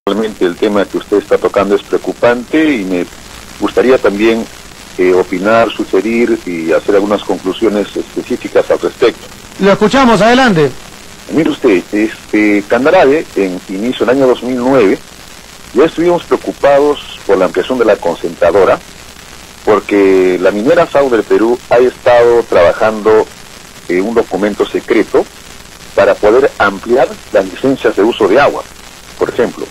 Realmente el tema que usted está tocando es preocupante y me gustaría también opinar, sugerir y hacer algunas conclusiones específicas al respecto. Lo escuchamos, adelante. Mire usted, Candarave, en inicio del año 2009, ya estuvimos preocupados por la ampliación de la concentradora, porque la minera Sauder Perú ha estado trabajando un documento secreto para poder ampliar las licencias de uso de agua. Por ejemplo,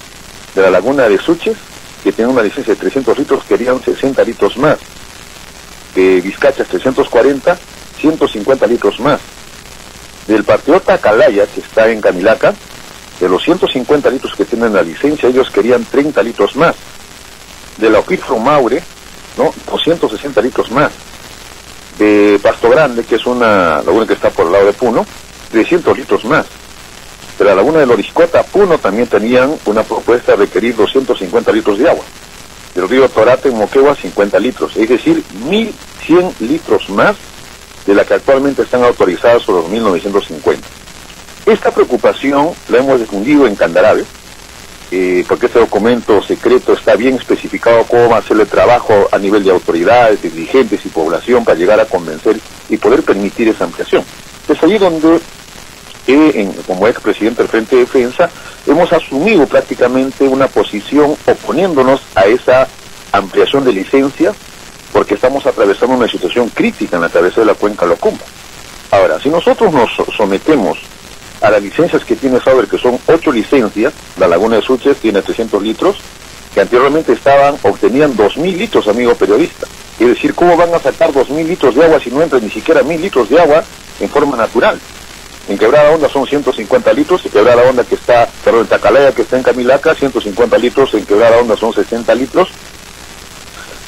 de la laguna de Suches, que tiene una licencia de 300 litros, querían 60 litros más. De Vizcachas 340, 150 litros más. Del Patriota Calaya, que está en Camilaca, de los 150 litros que tienen la licencia, ellos querían 30 litros más. De la Acuífero Maure, ¿no? 260 litros más. De Pasto Grande, que es una laguna que está por el lado de Puno, 300 litros más. De la laguna de Loriscota, Puno, también tenían una propuesta de requerir 250 litros de agua. Del río Torate, en Moquegua, 50 litros. Es decir, 1.100 litros más de la que actualmente están autorizadas por los 1.950. Esta preocupación la hemos difundido en Candarave, porque este documento secreto está bien especificado cómo va a ser el trabajo a nivel de autoridades, dirigentes y población para llegar a convencer y poder permitir esa ampliación. Es allí donde como expresidente del Frente de Defensa, hemos asumido prácticamente una posición oponiéndonos a esa ampliación de licencias, porque estamos atravesando una situación crítica en la cabeza de la cuenca Locumba. Ahora, si nosotros nos sometemos a las licencias que tiene Sauder, que son 8 licencias, la laguna de Suches tiene 300 litros, que anteriormente obtenían 2.000 litros, amigo periodista. Es decir, ¿cómo van a sacar 2.000 litros de agua si no entran ni siquiera 1.000 litros de agua en forma natural? En Quebrada Honda son 150 litros, en Quebrada Honda en Tacalaya, que está en Camilaca, 150 litros, en Quebrada Honda son 60 litros.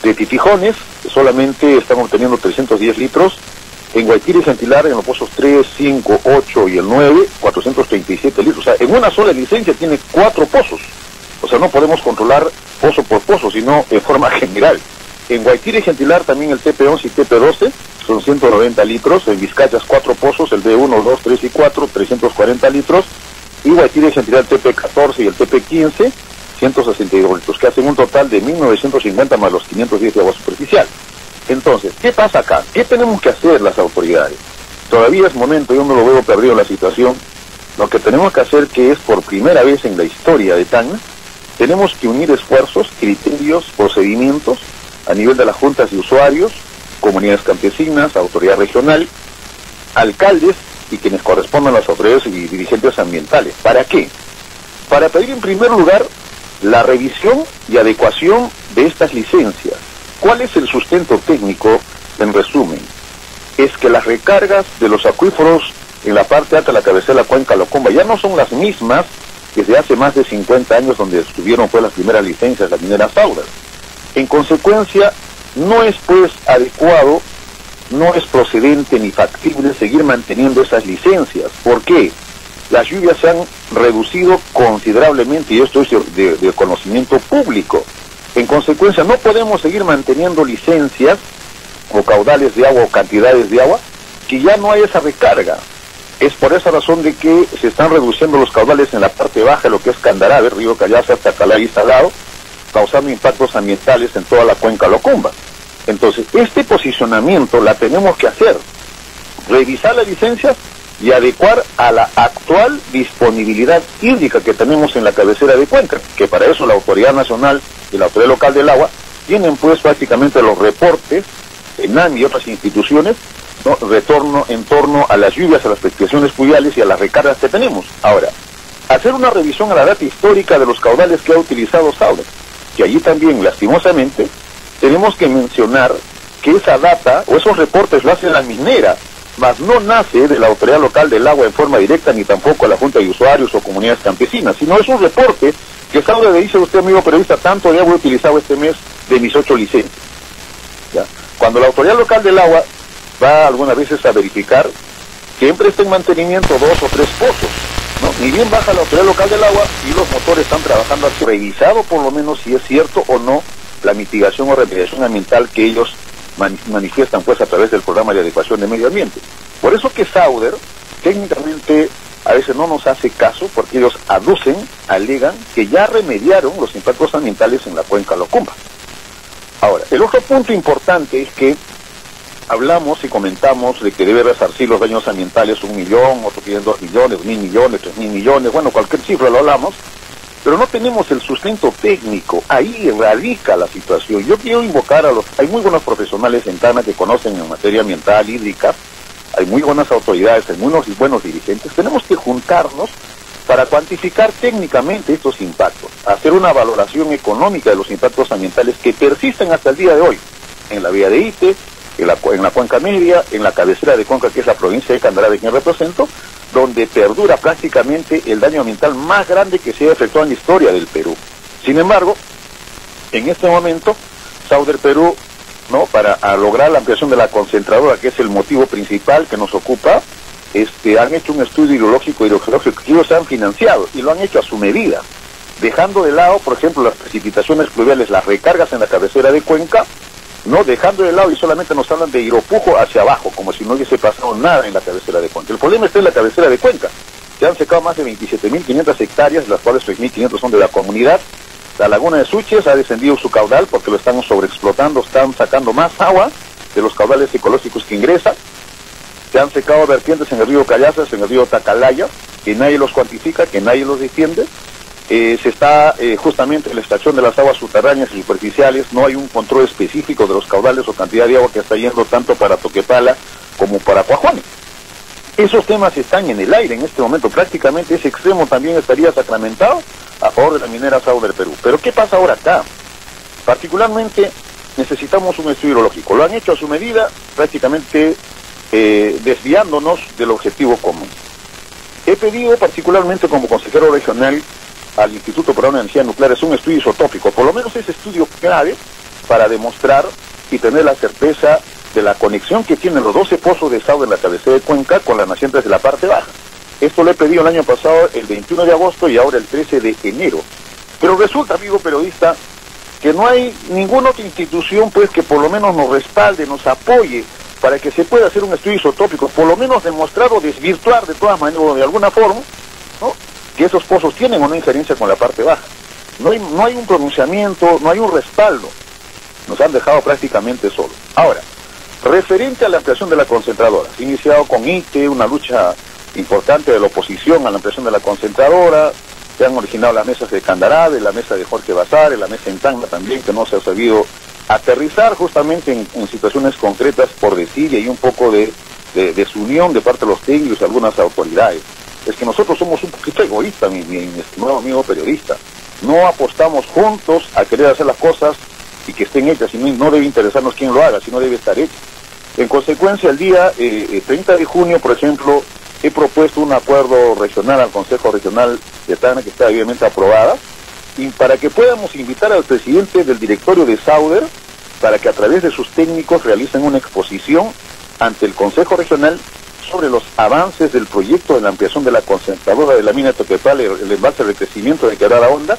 De Titijones solamente están obteniendo 310 litros, en Guaitiri y Gentilar, en los pozos 3, 5, 8 y el 9, 437 litros. O sea, en una sola licencia tiene 4 pozos. O sea, no podemos controlar pozo por pozo, sino en forma general. En Guaitiri y Gentilar también el TP11 y TP12 son 190 litros, en Vizcachas 4 pozos, el D1, 2, 3 y 4, 340 litros, y Guaitiri y Gentilar el TP14 y el TP15, 162 litros, que hacen un total de 1.950 más los 510 de agua superficial. Entonces, ¿qué pasa acá? ¿Qué tenemos que hacer las autoridades? Todavía es momento, yo no lo veo perdido en la situación. Lo que tenemos que hacer, que es por primera vez en la historia de Tacna, tenemos que unir esfuerzos, criterios, procedimientos a nivel de las juntas de usuarios, comunidades campesinas, autoridad regional, alcaldes y quienes correspondan a las autoridades y dirigentes ambientales. ¿Para qué? Para pedir en primer lugar la revisión y adecuación de estas licencias. ¿Cuál es el sustento técnico? En resumen, es que las recargas de los acuíferos en la parte alta de la cabecera de la cuenca Locumba ya no son las mismas desde hace más de 50 años, donde estuvieron las primeras licencias de la minera Sauder. En consecuencia, no es pues adecuado, no es procedente ni factible seguir manteniendo esas licencias. ¿Por qué? Las lluvias se han reducido considerablemente, y esto es de conocimiento público. En consecuencia, no podemos seguir manteniendo licencias o caudales de agua o cantidades de agua que ya no hay esa recarga. Es por esa razón de que se están reduciendo los caudales en la parte baja, lo que es Candarave, río Callaza hasta Calaya y Salado, causando impactos ambientales en toda la cuenca Locumba. Entonces, este posicionamiento la tenemos que hacer, revisar las licencias y adecuar a la actual disponibilidad hídrica que tenemos en la cabecera de cuenca, que para eso la Autoridad Nacional y la Autoridad Local del Agua tienen pues prácticamente los reportes, ENAM y otras instituciones, ¿no? En torno a las lluvias, a las precipitaciones pluviales y a las recargas que tenemos. Ahora, hacer una revisión a la data histórica de los caudales que ha utilizado Sauder, que allí también, lastimosamente, tenemos que mencionar que esa data o esos reportes lo hace la minera, mas no nace de la Autoridad Local del Agua en forma directa, ni tampoco a la Junta de Usuarios o comunidades campesinas, sino es un reporte que Sauder le dice a usted, amigo periodista, tanto de agua he utilizado este mes de mis 8 licencias. ¿Ya? Cuando la Autoridad Local del Agua va algunas veces a verificar, siempre está en mantenimiento 2 o 3 pozos, ¿no? Ni bien baja la Autoridad Local del Agua y los motores están trabajando así, revisado por lo menos si es cierto o no la mitigación o remediación ambiental que ellos manifiestan pues a través del programa de adecuación de medio ambiente. Por eso que Sauder técnicamente a veces no nos hace caso porque ellos alegan que ya remediaron los impactos ambientales en la cuenca Locumba. Ahora, el otro punto importante es que hablamos y comentamos de que debe resarcir los daños ambientales 1 millón, otros piden 2 millones, 1.000 millones, 3.000 millones, bueno, cualquier cifra lo hablamos, pero no tenemos el sustento técnico. Ahí radica la situación. Yo quiero invocar hay muy buenos profesionales en Tacna que conocen en materia ambiental, hídrica, hay muy buenas autoridades, hay muy buenos dirigentes. Tenemos que juntarnos para cuantificar técnicamente estos impactos, hacer una valoración económica de los impactos ambientales que persisten hasta el día de hoy, en la vía de Ite, en la cuenca media, en la cabecera de Cuenca, que es la provincia de Candarave, que represento, donde perdura prácticamente el daño ambiental más grande que se ha efectuado en la historia del Perú. Sin embargo, en este momento, Sauder Perú, ¿no?, para lograr la ampliación de la concentradora, que es el motivo principal que nos ocupa, han hecho un estudio hidrológico y hidrogeológico que ellos han financiado y lo han hecho a su medida, dejando de lado, por ejemplo, las precipitaciones pluviales, las recargas en la cabecera de Cuenca, no dejando de lado, y solamente nos hablan de hidropujo hacia abajo, como si no hubiese pasado nada en la cabecera de Cuenca. El problema está en la cabecera de Cuenca. Se han secado más de 27.500 hectáreas, de las cuales 6.500 son de la comunidad. La laguna de Suches ha descendido su caudal porque lo están sobreexplotando, están sacando más agua de los caudales ecológicos que ingresan. Se han secado vertientes en el río Callazas, en el río Tacalaya, que nadie los cuantifica, que nadie los defiende. Se está justamente en la extracción de las aguas subterráneas y superficiales, no hay un control específico de los caudales o cantidad de agua que está yendo tanto para Toquepala como para Cuajuane. Esos temas están en el aire en este momento, prácticamente ese extremo también estaría sacramentado a favor de la minera Sauder Perú. Pero ¿qué pasa ahora acá? Particularmente necesitamos un estudio hidrológico, lo han hecho a su medida, prácticamente desviándonos del objetivo común. He pedido particularmente como consejero regional al Instituto Peruano de Energía Nuclear es un estudio isotópico, por lo menos ese estudio clave para demostrar y tener la certeza de la conexión que tienen los 12 pozos de Sauder en la cabecera de Cuenca con las nacientes de la parte baja. Esto lo he pedido el año pasado, el 21 de agosto y ahora el 13 de enero. Pero resulta, amigo periodista, que no hay ninguna otra institución pues que por lo menos nos respalde, nos apoye para que se pueda hacer un estudio isotópico, por lo menos demostrar o desvirtuar de todas maneras o de alguna forma, ¿no?, que esos pozos tienen una injerencia con la parte baja. No hay un pronunciamiento, no hay un respaldo. Nos han dejado prácticamente solos. Ahora, referente a la ampliación de la concentradora, se ha iniciado con ITE una lucha importante de la oposición a la ampliación de la concentradora, se han originado las mesas de Candarave, la mesa de Jorge Basadre, la mesa en Tacna también, que no se ha sabido aterrizar justamente en situaciones concretas por decir, y hay un poco de desunión de parte de los técnicos y algunas autoridades. Es que nosotros somos un poquito egoístas, mi estimado amigo periodista. No apostamos juntos a querer hacer las cosas y que estén hechas, y no debe interesarnos quién lo haga, sino debe estar hecho. En consecuencia, el día 30 de junio, por ejemplo, he propuesto un acuerdo regional al Consejo Regional de Tacna, que está debidamente aprobada, y para que podamos invitar al presidente del directorio de Sauder, para que a través de sus técnicos realicen una exposición ante el Consejo Regional sobre los avances del proyecto de la ampliación de la concentradora de la mina de Toquepala, el embalse de crecimiento de Quebrada Honda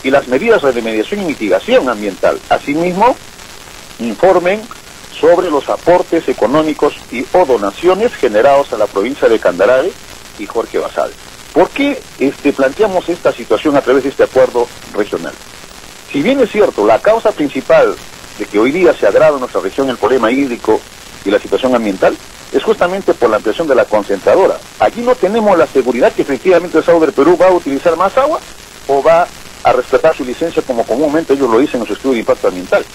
y las medidas de remediación y mitigación ambiental. Asimismo, informen sobre los aportes económicos y o donaciones generados a la provincia de Candarave y Jorge Basadre. ¿Por qué planteamos esta situación a través de este acuerdo regional? Si bien es cierto, la causa principal de que hoy día se agrava en nuestra región el problema hídrico y la situación ambiental es justamente por la ampliación de la concentradora. Allí no tenemos la seguridad que efectivamente Sauder Perú va a utilizar más agua o va a respetar su licencia como comúnmente ellos lo dicen en su estudio de impacto ambiental.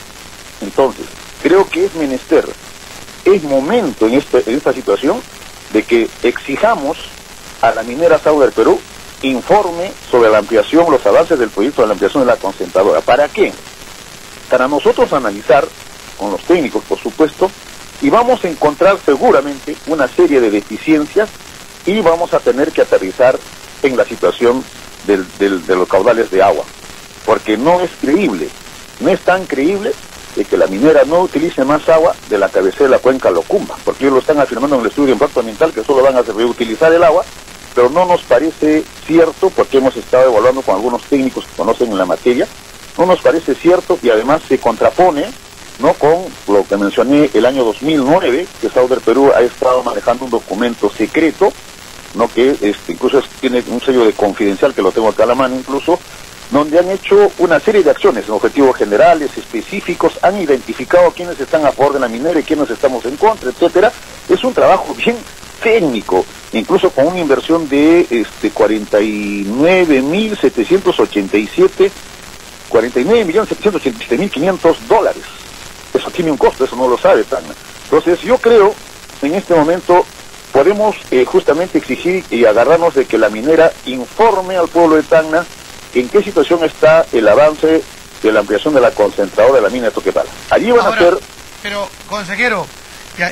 Entonces, creo que es menester, es momento en esta situación de que exijamos a la minera Sauder Perú informe sobre la ampliación, los avances del proyecto de la ampliación de la concentradora. ¿Para qué? Para nosotros analizar, con los técnicos por supuesto, y vamos a encontrar seguramente una serie de deficiencias y vamos a tener que aterrizar en la situación de los caudales de agua. Porque no es creíble, no es tan creíble de que la minera no utilice más agua de la cabecera de la cuenca Locumba, porque ellos lo están afirmando en el estudio de impacto ambiental que solo van a reutilizar el agua, pero no nos parece cierto, porque hemos estado evaluando con algunos técnicos que conocen la materia, no nos parece cierto y además se contrapone, ¿no?, con lo que mencioné el año 2009, que Sauder Perú ha estado manejando un documento secreto ¿no? Que incluso tiene un sello de confidencial, que lo tengo acá a la mano incluso, donde han hecho una serie de acciones en objetivos generales, específicos, han identificado quiénes están a favor de la minera y quiénes estamos en contra, etcétera. Es un trabajo bien técnico, incluso con una inversión de 49.787.500 dólares. Eso tiene un costo, eso no lo sabe Tacna. Entonces yo creo, en este momento, podemos justamente exigir y agarrarnos de que la minera informe al pueblo de Tacna en qué situación está el avance de la ampliación de la concentradora de la mina de Toquepala. Allí van a ser... Pero, consejero,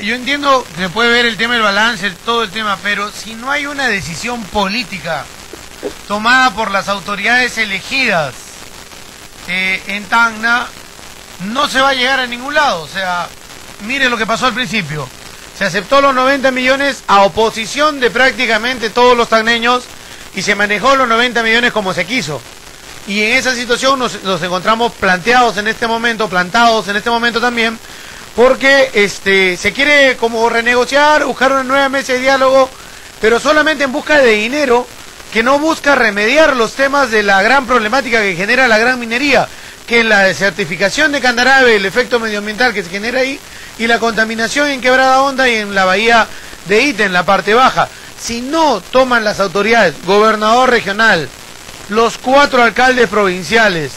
yo entiendo que se puede ver el tema del balance, todo el tema, pero si no hay una decisión política tomada por las autoridades elegidas en Tacna, no se va a llegar a ningún lado. O sea, mire lo que pasó al principio. Se aceptó los 90 millones a oposición de prácticamente todos los tacneños y se manejó los 90 millones como se quiso. Y en esa situación nos encontramos plantados en este momento también, porque se quiere como renegociar, buscar una nueva mesa de diálogo, pero solamente en busca de dinero, que no busca remediar los temas de la gran problemática que genera la gran minería, que es la desertificación de Candarave, el efecto medioambiental que se genera ahí, y la contaminación en Quebrada Honda y en la bahía de Ite, en la parte baja. Si no toman las autoridades, gobernador regional, los 4 alcaldes provinciales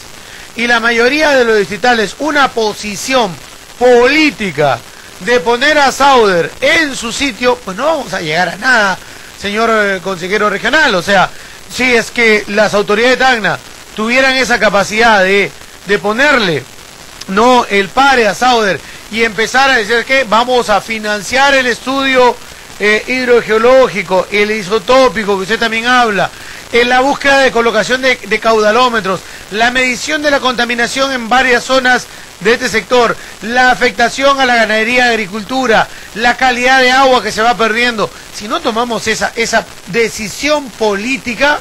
y la mayoría de los distritales, una posición política de poner a Sauder en su sitio, pues no vamos a llegar a nada, señor consejero regional. O sea, si es que las autoridades de Tacna tuvieran esa capacidad de ponerle el pare a Sauder y empezar a decir que vamos a financiar el estudio hidrogeológico, el isotópico que usted también habla, en la búsqueda de colocación de caudalómetros, la medición de la contaminación en varias zonas de este sector, la afectación a la ganadería y agricultura, la calidad de agua que se va perdiendo. Si no tomamos esa decisión política,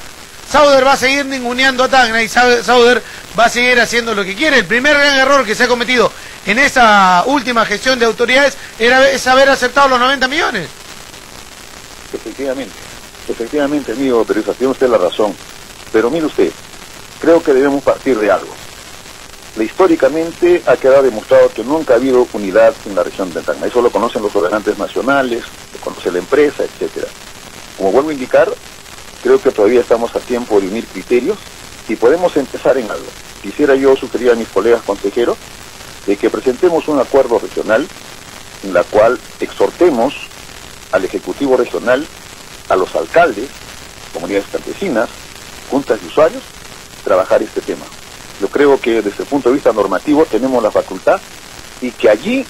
Sauder va a seguir ninguneando a Tacna y Sauder va a seguir haciendo lo que quiere. El primer gran error que se ha cometido en esta última gestión de autoridades es haber aceptado los 90 millones. Efectivamente, amigo, pero tiene usted la razón. Pero mire usted, creo que debemos partir de algo. Históricamente ha quedado demostrado que nunca ha habido unidad en la región de Tacna. Eso lo conocen los gobernantes nacionales, lo conoce la empresa, etcétera. Como vuelvo a indicar, creo que todavía estamos a tiempo de unir criterios y podemos empezar en algo. Quisiera yo sugerir a mis colegas consejeros de que presentemos un acuerdo regional en la cual exhortemos al Ejecutivo Regional, a los alcaldes, comunidades campesinas, juntas de usuarios, trabajar este tema. Yo creo que desde el punto de vista normativo tenemos la facultad y que allí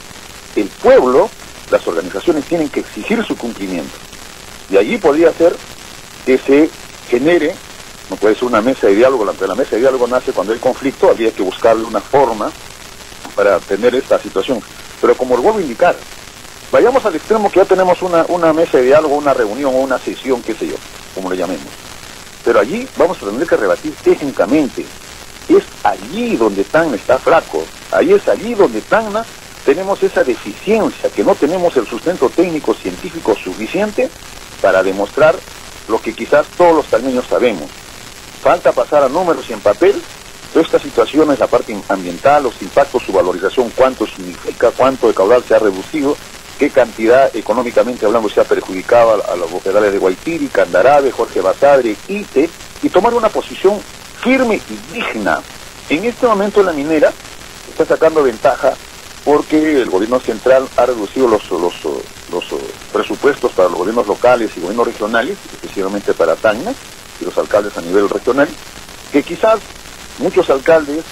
el pueblo, las organizaciones tienen que exigir su cumplimiento. Y allí podría ser que se genere, no puede ser una mesa de diálogo, la mesa de diálogo nace cuando hay conflicto, habría que buscarle una forma para tener esta situación. Pero como lo vuelvo a indicar, vayamos al extremo que ya tenemos una mesa de diálogo, una reunión o una sesión, qué sé yo, como le llamemos. Pero allí vamos a tener que rebatir técnicamente. Es allí donde Tacna está flaco, es allí donde Tacna tenemos esa deficiencia, que no tenemos el sustento técnico científico suficiente para demostrar lo que quizás todos los tacneños sabemos. Falta pasar a números y en papel todas estas situaciones, la parte ambiental, los impactos, su valorización, cuánto significa, cuánto de caudal se ha reducido, qué cantidad económicamente hablando se ha perjudicado a los boquedales de Guaitiri, Candarave, Jorge Basadre, Ite, y tomar una posición firme y digna. En este momento la minera está sacando ventaja porque el gobierno central ha reducido los presupuestos para los gobiernos locales y gobiernos regionales, especialmente para Tacna y los alcaldes a nivel regional, que quizás muchos alcaldes,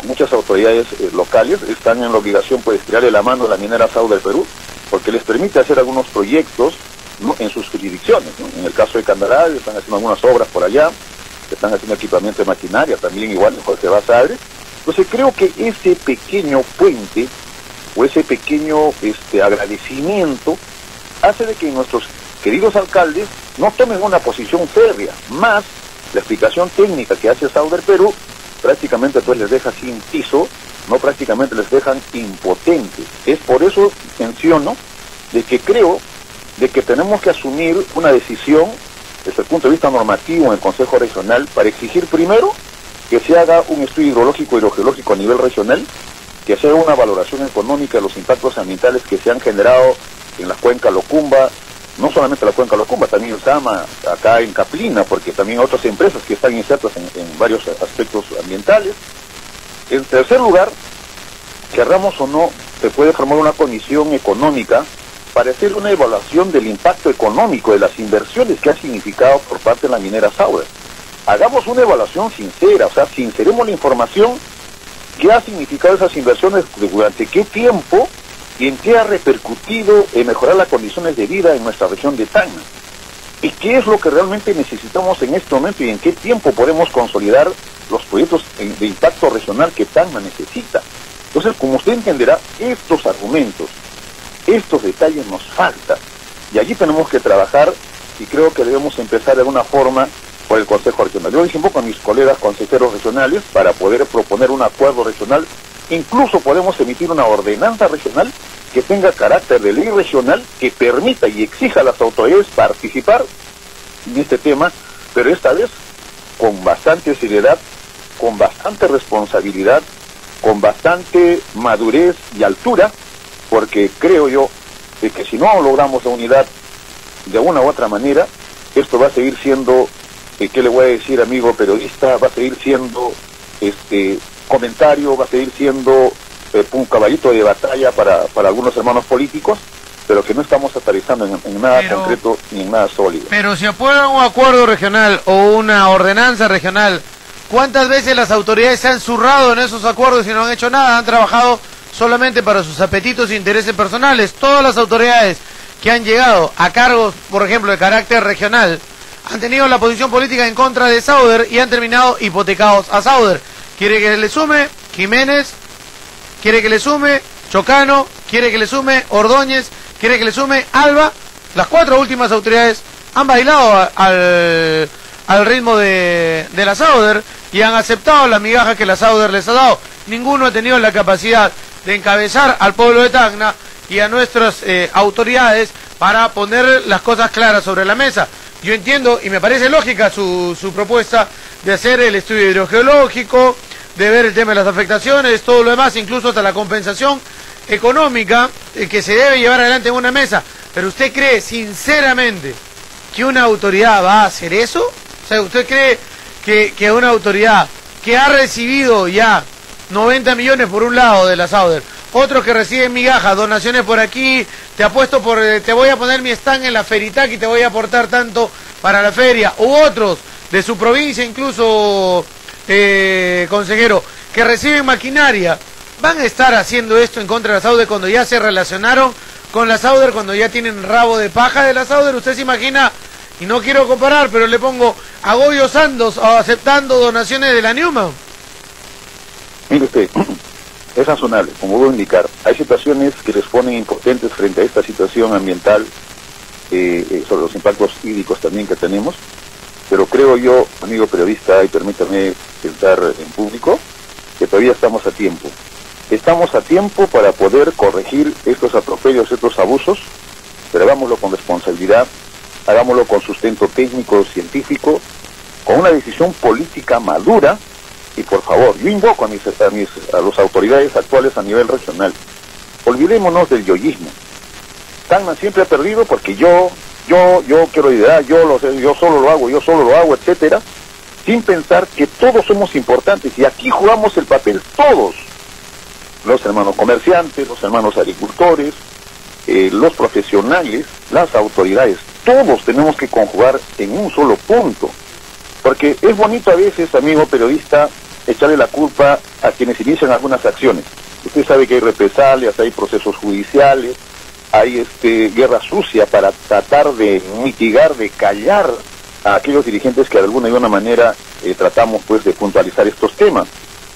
muchas autoridades locales están en la obligación de tirarle la mano a la minera Sauder Perú, porque les permite hacer algunos proyectos, ¿no?, en sus jurisdicciones, ¿no? En el caso de Candarave están haciendo algunas obras por allá, están haciendo equipamiento de maquinaria, también igual en Jorge Basadre. Entonces creo que ese pequeño puente o ese pequeño agradecimiento hace de que nuestros queridos alcaldes no tomen una posición férrea, más la explicación técnica que hace Sauder Perú prácticamente pues les deja sin piso, no prácticamente les dejan impotentes. Es por eso menciono de que creo de que tenemos que asumir una decisión desde el punto de vista normativo en el Consejo Regional para exigir primero que se haga un estudio hidrológico y hidrogeológico a nivel regional, que se haga una valoración económica de los impactos ambientales que se han generado en la cuenca Locumba, no solamente la cuenca Locumba, también el Sama, acá en Caplina, porque también otras empresas que están insertas en varios aspectos ambientales. En tercer lugar, querramos o no, se puede formar una comisión económica para hacer una evaluación del impacto económico de las inversiones que ha significado por parte de la minera Sauder. Hagamos una evaluación sincera, o sea, sinceremos la información, qué ha significado esas inversiones, durante qué tiempo y en qué ha repercutido en mejorar las condiciones de vida en nuestra región de Tacna. Y qué es lo que realmente necesitamos en este momento y en qué tiempo podemos consolidar los proyectos de impacto regional que Tacna necesita. Entonces, como usted entenderá, estos argumentos, estos detalles nos faltan. Y allí tenemos que trabajar y creo que debemos empezar de alguna forma por el Consejo Regional. Yo dije un poco a mis colegas consejeros regionales para poder proponer un acuerdo regional. Incluso podemos emitir una ordenanza regional que tenga carácter de ley regional que permita y exija a las autoridades participar en este tema, pero esta vez con bastante seriedad, con bastante responsabilidad, con bastante madurez y altura, porque creo yo de que si no logramos la unidad de una u otra manera, esto va a seguir siendo, ¿qué le voy a decir, amigo periodista? Va a seguir siendo comentario, va a seguir siendo un caballito de batalla para algunos hermanos políticos, pero que no estamos aterrizando en nada concreto ni en nada sólido. Pero si aprueban un acuerdo regional o una ordenanza regional, ¿cuántas veces las autoridades se han zurrado en esos acuerdos y no han hecho nada? Han trabajado solamente para sus apetitos e intereses personales. Todas las autoridades que han llegado a cargos, por ejemplo, de carácter regional, han tenido la posición política en contra de Sauder y han terminado hipotecados a Sauder. Quiere que le sume Jiménez, quiere que le sume Chocano, quiere que le sume Ordóñez, quiere que le sume Alba. Las cuatro últimas autoridades han bailado al ritmo de la Sauder y han aceptado la migaja que la Sauder les ha dado. Ninguno ha tenido la capacidad de encabezar al pueblo de Tacna y a nuestras autoridades para poner las cosas claras sobre la mesa. Yo entiendo y me parece lógica su propuesta de hacer el estudio hidrogeológico, de ver el tema de las afectaciones, todo lo demás, incluso hasta la compensación económica que se debe llevar adelante en una mesa. Pero ¿usted cree sinceramente que una autoridad va a hacer eso? O sea, ¿usted cree que una autoridad que ha recibido ya 90 millones por un lado de la Sauder, otros que reciben migajas, donaciones por aquí, te voy a poner mi stand en la Feritac y te voy a aportar tanto para la feria, u otros de su provincia incluso, consejero, que reciben maquinaria, van a estar haciendo esto en contra de la Sauder cuando ya se relacionaron con la Sauder, cuando ya tienen rabo de paja de la Sauder? ¿Usted se imagina? Y no quiero comparar, pero le pongo a Goyo Santos aceptando donaciones de la Newman. Mire usted, es razonable, como voy a indicar, hay situaciones que les ponen impotentes frente a esta situación ambiental, sobre los impactos hídricos también que tenemos, pero creo yo, amigo periodista, y permítame sentar en público, que todavía estamos a tiempo. Estamos a tiempo para poder corregir estos atropellos, estos abusos, pero hagámoslo con responsabilidad, hagámoslo con sustento técnico, científico, con una decisión política madura. Y por favor, yo invoco a las autoridades actuales a nivel regional, olvidémonos del yoísmo. Tacna siempre ha perdido porque yo quiero liderar, yo solo lo hago, etcétera, sin pensar que todos somos importantes y aquí jugamos el papel todos, los hermanos comerciantes, los hermanos agricultores, los profesionales, las autoridades, todos tenemos que conjugar en un solo punto, porque es bonito a veces, amigo periodista, echarle la culpa a quienes inician algunas acciones. Usted sabe que hay represalias, hay procesos judiciales, hay guerra sucia para tratar de mitigar, de callar a aquellos dirigentes que de alguna y una manera tratamos pues de puntualizar estos temas,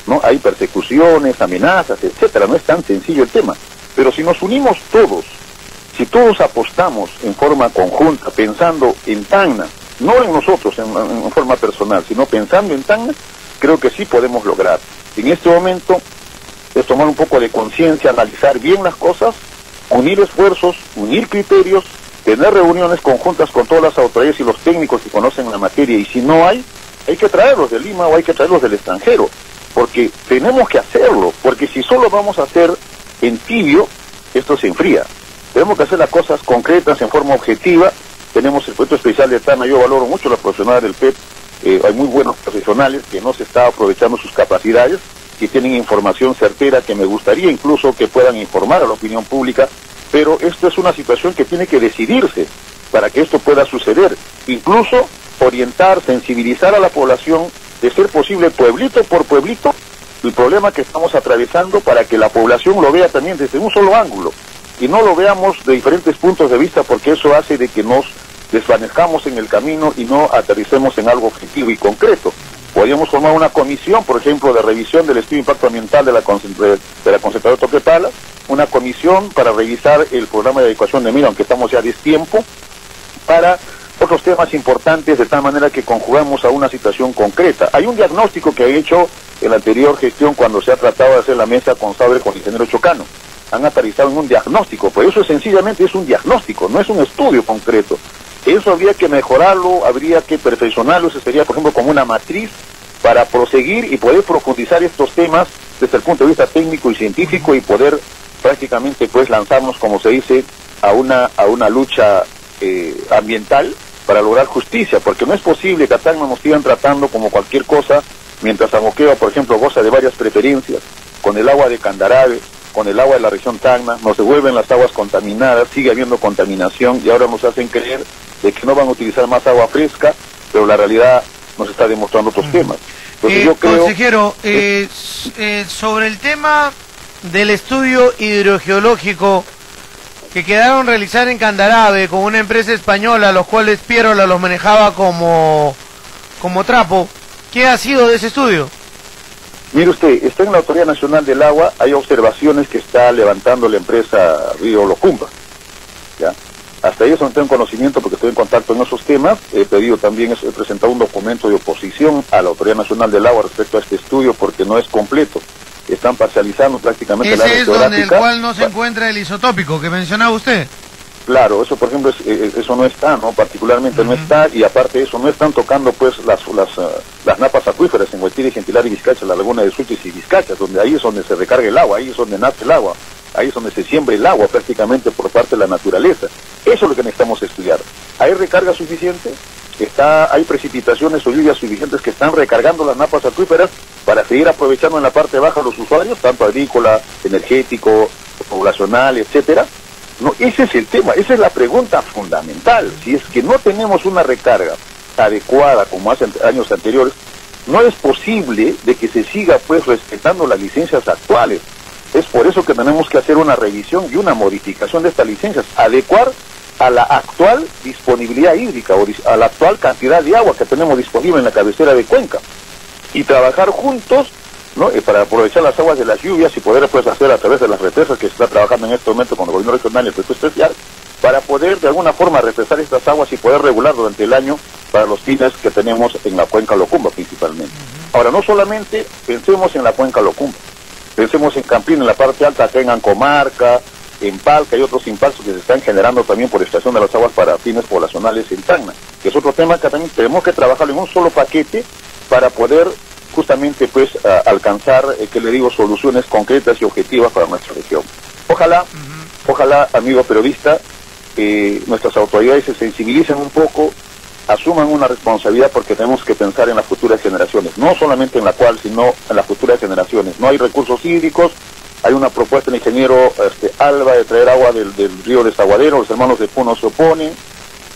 ¿no? Hay persecuciones, amenazas, etcétera, no es tan sencillo el tema, pero si nos unimos todos, si todos apostamos en forma conjunta, pensando en Tacna, no en nosotros en forma personal, sino pensando en Tacna, creo que sí podemos lograr. En este momento es tomar un poco de conciencia, analizar bien las cosas, unir esfuerzos, unir criterios, tener reuniones conjuntas con todas las autoridades y los técnicos que conocen la materia, y si no hay que traerlos de Lima o hay que traerlos del extranjero, porque tenemos que hacerlo, porque si solo vamos a hacer en tibio, esto se enfría. Tenemos que hacer las cosas concretas en forma objetiva. Tenemos el proyecto especial de Tacna. Yo valoro mucho la profesional del PET. Hay muy buenos profesionales que no se está aprovechando sus capacidades, que tienen información certera, que me gustaría incluso que puedan informar a la opinión pública, pero esto es una situación que tiene que decidirse para que esto pueda suceder. Incluso orientar, sensibilizar a la población, de ser posible pueblito por pueblito, el problema que estamos atravesando, para que la población lo vea también desde un solo ángulo y no lo veamos de diferentes puntos de vista, porque eso hace de que nos desvanezcamos en el camino y no aterricemos en algo objetivo y concreto. Podríamos formar una comisión, por ejemplo, de revisión del estudio de impacto ambiental de la concentradora Toquepala, una comisión para revisar el programa de adecuación de mina, aunque estamos ya a destiempo, para otros temas importantes, de tal manera que conjugamos a una situación concreta. Hay un diagnóstico que ha hecho en la anterior gestión cuando se ha tratado de hacer la mesa con Sabre, con el ingeniero Chocano. Han aterrizado en un diagnóstico, por eso sencillamente es un diagnóstico, no es un estudio concreto. Eso habría que mejorarlo, habría que perfeccionarlo. Eso sería, por ejemplo, como una matriz para proseguir y poder profundizar estos temas desde el punto de vista técnico y científico, y poder prácticamente pues lanzarnos, como se dice, a una lucha ambiental para lograr justicia, porque no es posible que a Tacna nos sigan tratando como cualquier cosa, mientras Amoqueva, por ejemplo, goza de varias preferencias, con el agua de Candarave, con el agua de la región Tacna, nos devuelven las aguas contaminadas, sigue habiendo contaminación, y ahora nos hacen creer de que no van a utilizar más agua fresca, pero la realidad nos está demostrando otros temas. Entonces yo creo... Consejero, sobre el tema del estudio hidrogeológico que quedaron realizar en Candarave con una empresa española, los cuales Pierola los manejaba como trapo, ¿qué ha sido de ese estudio? Mire usted, está en la Autoridad Nacional del Agua, hay observaciones que está levantando la empresa Río Locumba, ¿ya? Hasta ellos no tengo conocimiento porque estoy en contacto en esos temas. He pedido también, he presentado un documento de oposición a la Autoridad Nacional del Agua respecto a este estudio, porque no es completo. Están parcializando prácticamente la área geográfica. Ese es donde el cual no se encuentra el isotópico que mencionaba usted. Claro, eso por ejemplo, eso no está, ¿no? Particularmente no está, y aparte de eso, no están tocando pues las napas acuíferas en Guaitiri, Gentilar y Vizcacha, la laguna de Sutis y Vizcacha, donde ahí es donde se recarga el agua, ahí es donde nace el agua, ahí es donde se siembra el agua prácticamente por parte de la naturaleza. Eso es lo que necesitamos estudiar. ¿Hay recarga suficiente? Hay precipitaciones o lluvias suficientes que están recargando las napas acuíferas para seguir aprovechando en la parte baja a los usuarios, tanto agrícola, energético, poblacional, etcétera. No, ese es el tema, esa es la pregunta fundamental. Si es que no tenemos una recarga adecuada como hace años anteriores, no es posible de que se siga pues respetando las licencias actuales. Es por eso que tenemos que hacer una revisión y una modificación de estas licencias, adecuar a la actual disponibilidad hídrica o a la actual cantidad de agua que tenemos disponible en la cabecera de Cuenca, y trabajar juntos, ¿no? Para aprovechar las aguas de las lluvias y poder pues hacer a través de las represas que se está trabajando en este momento con el gobierno regional y el proyecto especial, para poder de alguna forma represar estas aguas y poder regular durante el año para los fines que tenemos en la cuenca Locumba principalmente. Ahora, no solamente pensemos en la cuenca Locumba, pensemos en Campín, en la parte alta, acá en Ancomarca, en Palca, y otros impactos que se están generando también por extracción de las aguas para fines poblacionales en Tacna, que es otro tema que también tenemos que trabajar en un solo paquete para poder justamente pues alcanzar, que le digo, soluciones concretas y objetivas para nuestra región. Ojalá, amigo periodista, nuestras autoridades se sensibilicen un poco, asuman una responsabilidad, porque tenemos que pensar en las futuras generaciones, no solamente en la cual, sino en las futuras generaciones. No hay recursos hídricos. Hay una propuesta del ingeniero Alba de traer agua del río Desaguadero. Los hermanos de Puno se oponen,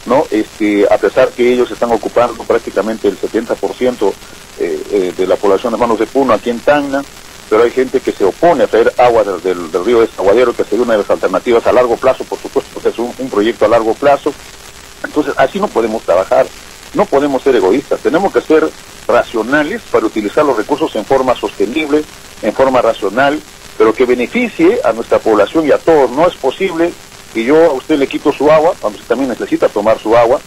¿no? A pesar que ellos están ocupando prácticamente el 70% de la población de hermanos de Puno aquí en Tacna, pero hay gente que se opone a traer agua del río Desaguadero, que sería una de las alternativas a largo plazo, por supuesto, porque es un proyecto a largo plazo. Entonces, así no podemos trabajar, no podemos ser egoístas, tenemos que ser racionales para utilizar los recursos en forma sostenible, en forma racional, pero que beneficie a nuestra población y a todos. No es posible que yo a usted le quito su agua, cuando usted también necesita tomar su agua,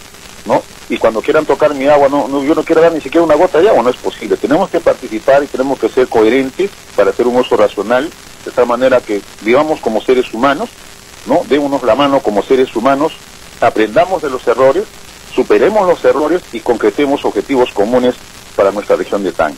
¿no? Y cuando quieran tocar mi agua, yo no quiero dar ni siquiera una gota de agua. No es posible. Tenemos que participar y tenemos que ser coherentes para hacer un uso racional, de tal manera que vivamos como seres humanos, ¿no? Démonos la mano como seres humanos, aprendamos de los errores, superemos los errores y concretemos objetivos comunes para nuestra región de Tacna.